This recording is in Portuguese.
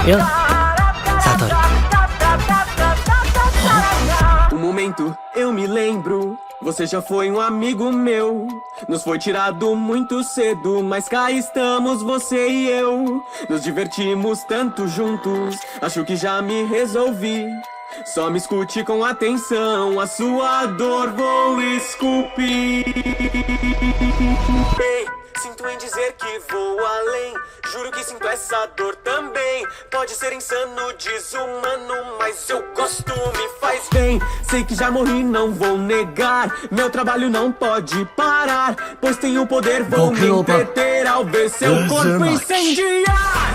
Eu? Satoru. Um momento, eu me lembro. Você já foi um amigo meu. Nos foi tirado muito cedo, mas cá estamos você e eu. Nos divertimos tanto juntos, acho que já me resolvi. Só me escute com atenção, a sua dor vou esculpir. Ei, sinto em dizer que vou além. Juro que sinto essa dor também. Pode ser insano, desumano, mas eu gosto, me faz bem. Sei que já morri, não vou negar. Meu trabalho não pode parar, pois tenho poder, vou me entreter ao ver seu corpo incendiar.